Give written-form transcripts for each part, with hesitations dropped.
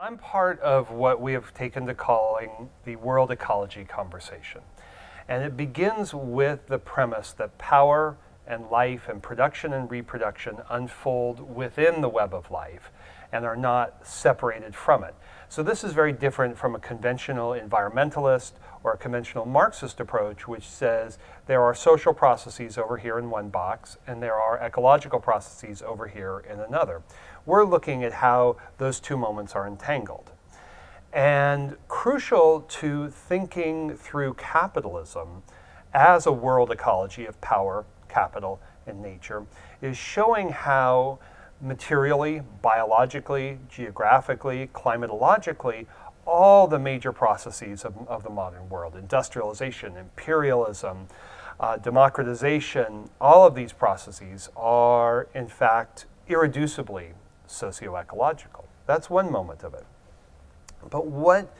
I'm part of what we have taken to calling the world ecology conversation. And it begins with the premise that power and life and production and reproduction unfold within the web of life and are not separated from it. So this is very different from a conventional environmentalist or a conventional Marxist approach, which says there are social processes over here in one box and there are ecological processes over here in another. We're looking at how those two moments are entangled. And crucial to thinking through capitalism as a world ecology of power, capital, and nature is showing how materially, biologically, geographically, climatologically, all the major processes of the modern world, industrialization, imperialism, democratization, all of these processes are in fact irreducibly socio-ecological. That's one moment of it. But what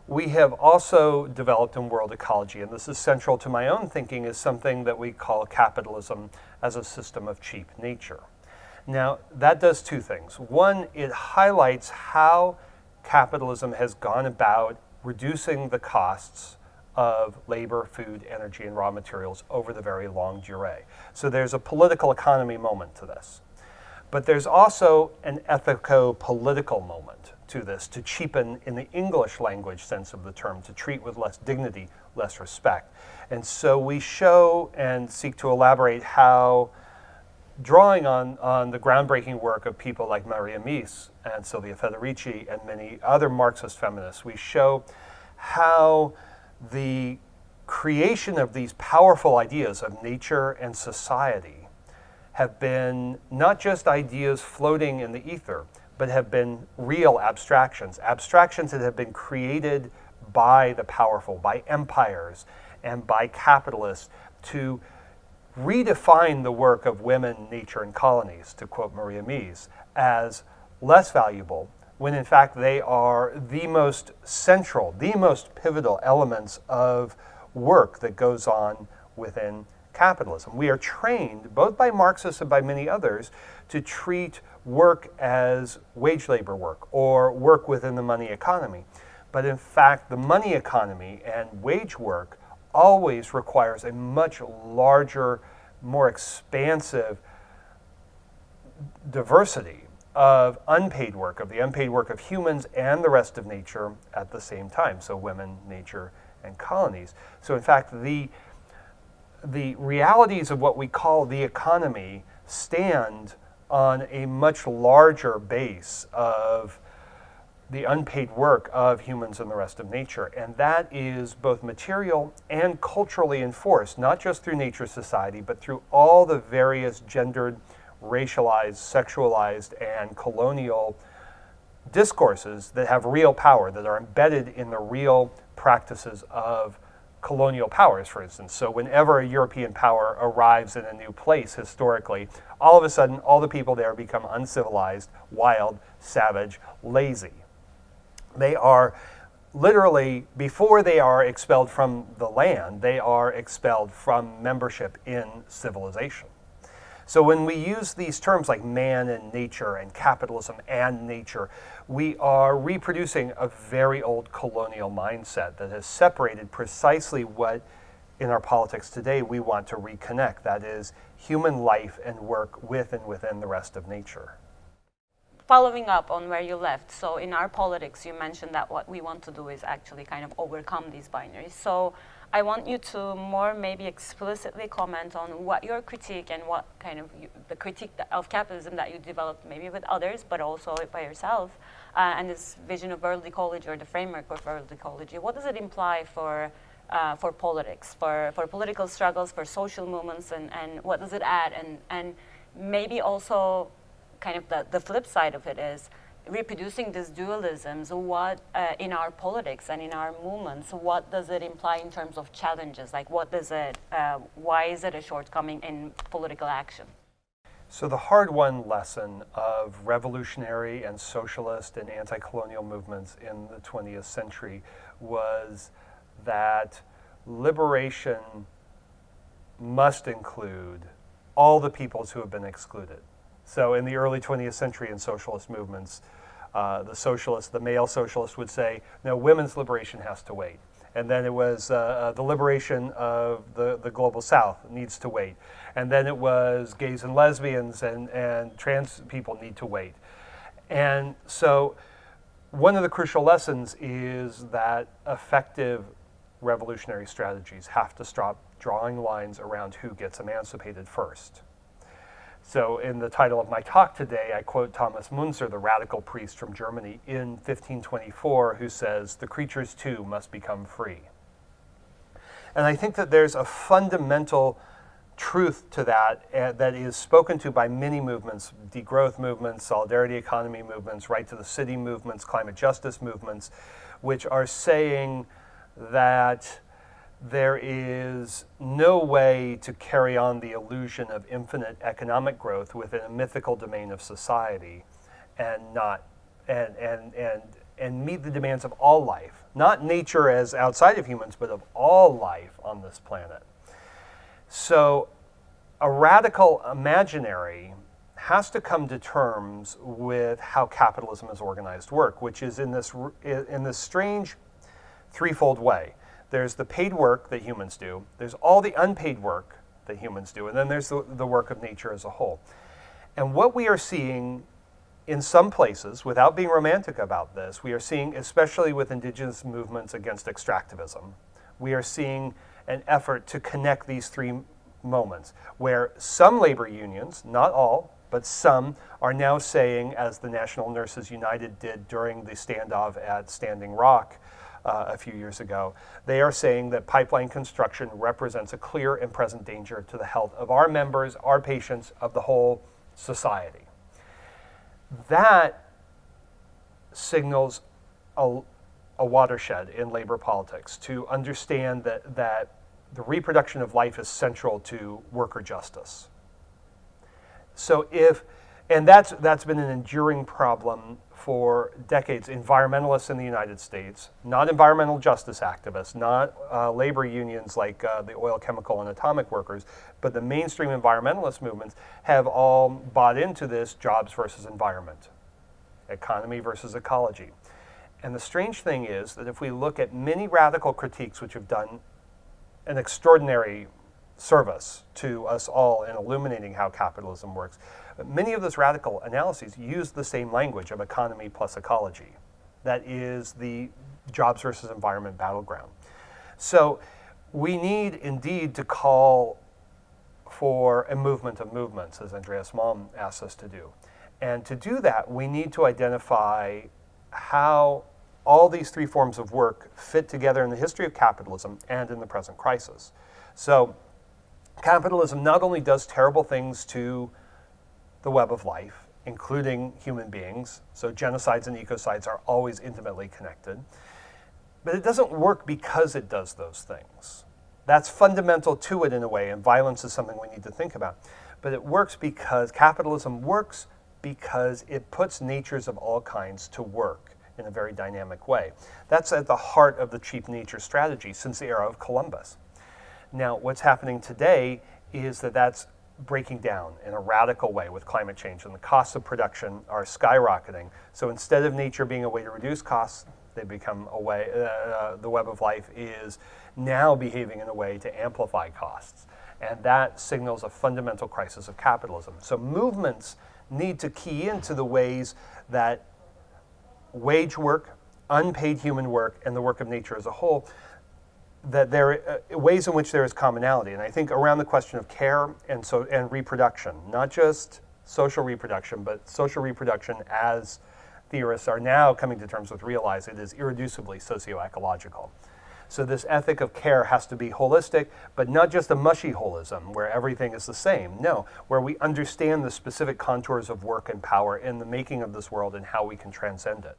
we have also developed in world ecology, and this is central to my own thinking, is something that we call capitalism as a system of cheap nature. Now, that does two things. One, it highlights how capitalism has gone about reducing the costs of labor, food, energy, and raw materials over the very long durée. So there's a political economy moment to this. But there's also an ethico-political moment to this, to cheapen in the English language sense of the term, to treat with less dignity, less respect. And so we show and seek to elaborate how, drawing on the groundbreaking work of people like Maria Mies and Silvia Federici and many other Marxist feminists, we show how the creation of these powerful ideas of nature and society have been not just ideas floating in the ether, but have been real abstractions, abstractions that have been created by the powerful, by empires, and by capitalists to redefine the work of women, nature, and colonies, to quote Maria Mies, as less valuable, when in fact they are the most central, the most pivotal elements of work that goes on within capitalism. We are trained, both by Marxists and by many others, to treat work as wage labor work or work within the money economy. But in fact, the money economy and wage work always requires a much larger, more expansive diversity of unpaid work, of the unpaid work of humans and the rest of nature at the same time. So women, nature, and colonies. So in fact, the realities of what we call the economy stand on a much larger base of the unpaid work of humans and the rest of nature. And that is both material and culturally enforced, not just through nature society, but through all the various gendered, racialized, sexualized, and colonial discourses that have real power, that are embedded in the real practices of colonial powers, for instance. So whenever a European power arrives in a new place historically, all of a sudden all the people there become uncivilized, wild, savage, lazy. They are literally, before they are expelled from the land, they are expelled from membership in civilization. So when we use these terms like man and nature and capitalism and nature, we are reproducing a very old colonial mindset that has separated precisely what in our politics today we want to reconnect, that is human life and work with and within the rest of nature. Following up on where you left, so in our politics, you mentioned that what we want to do is actually kind of overcome these binaries. So I want you to more maybe explicitly comment on what your critique and what kind of the critique of capitalism that you developed maybe with others, but also by yourself, and this vision of world ecology or the framework of world ecology. What does it imply for politics, for political struggles, for social movements, and what does it add? And maybe also kind of the flip side of it is reproducing these dualisms, what in our politics and in our movements, what does it imply in terms of challenges? Like what does it, why is it a shortcoming in political action? So the hard-won lesson of revolutionary and socialist and anti-colonial movements in the 20th century was that liberation must include all the peoples who have been excluded. So in the early 20th century in socialist movements, The male socialist would say, no, women's liberation has to wait. And then it was the liberation of the global south needs to wait. And then it was gays and lesbians and trans people need to wait. And so one of the crucial lessons is that effective revolutionary strategies have to stop drawing lines around who gets emancipated first. So in the title of my talk today, I quote Thomas Müntzer, the radical priest from Germany in 1524, who says, "The creatures too must become free." And I think that there's a fundamental truth to that that is spoken to by many movements, degrowth movements, solidarity economy movements, right to the city movements, climate justice movements, which are saying that there is no way to carry on the illusion of infinite economic growth within a mythical domain of society and not and meet the demands of all life, not nature as outside of humans, but of all life on this planet. So a radical imaginary has to come to terms with how capitalism is organized work, which is in this strange threefold way. There's the paid work that humans do, there's all the unpaid work that humans do, and then there's the work of nature as a whole. And what we are seeing in some places, without being romantic about this, we are seeing, especially with indigenous movements against extractivism, we are seeing an effort to connect these three moments, where some labor unions, not all, but some, are now saying, as the National Nurses United did during the standoff at Standing Rock, a few years ago, they are saying that pipeline construction represents a clear and present danger to the health of our members, our patients, of the whole society. That signals a watershed in labor politics, to understand that the reproduction of life is central to worker justice. So and that's been an enduring problem for decades. Environmentalists in the United States, not environmental justice activists, not labor unions like the oil, chemical, and atomic workers, but the mainstream environmentalist movements have all bought into this jobs versus environment, economy versus ecology. And the strange thing is that if we look at many radical critiques which have done an extraordinary service to us all in illuminating how capitalism works, but many of those radical analyses use the same language of economy plus ecology. That is the jobs versus environment battleground. So we need indeed to call for a movement of movements, as Andreas Malm asks us to do. And to do that, we need to identify how all these three forms of work fit together in the history of capitalism and in the present crisis. So capitalism not only does terrible things to the web of life, including human beings, so genocides and ecocides are always intimately connected, but it doesn't work because it does those things. That's fundamental to it in a way, and violence is something we need to think about. But it works because capitalism works because it puts natures of all kinds to work in a very dynamic way. That's at the heart of the cheap nature strategy since the era of Columbus. Now, what's happening today is that that's breaking down in a radical way with climate change, and the costs of production are skyrocketing. So instead of nature being a way to reduce costs, they become a way, the web of life is now behaving in a way to amplify costs. And that signals a fundamental crisis of capitalism. So movements need to key into the ways that wage work, unpaid human work, and the work of nature as a whole, that there are ways in which there is commonality. And I think around the question of care and reproduction, not just social reproduction, but social reproduction, as theorists are now coming to terms with, realize it is irreducibly socio-ecological. So this ethic of care has to be holistic, but not just a mushy holism where everything is the same. No, where we understand the specific contours of work and power in the making of this world and how we can transcend it.